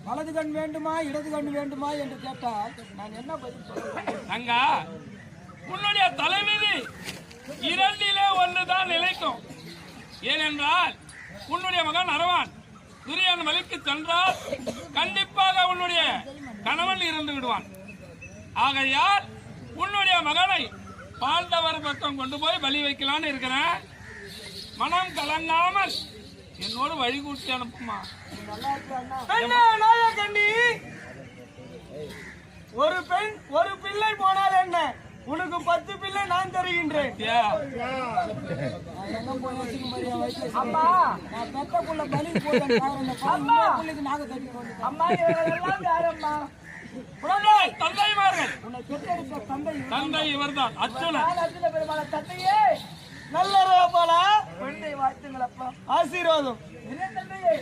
வலது கண் வேண்டுமா இடது கண் வேண்டுமா என்று கேட்டால் நான் என்ன பதில் சொல்றேன்? அங்கா உன்னுடைய தலைவிதி இரண்டிலே ஒன்றுதான் நிலைக்கும். ஏனென்றால் உன்னுடைய மகன் அரவான் துரியன் வழிக்கு சென்றால் கண்டிப்பாக உன்னுடைய கணவன் இறந்து விடுவான். ஆகையால் உன்னுடைய மகனை பாண்டவர் பக்கம் கொண்டு போய் பலி வைக்கலான்னு இருக்கிறேன். மனம் கலங்காமல் என்னோடு வழிகூட்டி அனுப்புமா. ஒரு பெண் ஒரு பிள்ளை போனால் என்ன, உனக்கு 10 பிள்ளை நான் தருகின்றேன். அம்மா நான் பெத்த புள்ள பலி போட்டேன். நாக தட்டி அம்மா இவரெல்லாம் யாரம்மா? தந்தைமார்கள். உன்னை பெற்றெடுத்த தந்தை இவர்தான் அர்ஜுனன். அர்ஜுன பெருமாள தந்தையே நல்ல போல குழந்தை வாழ்த்துங்களப்பா, ஆசீர்வாதம். தந்தையே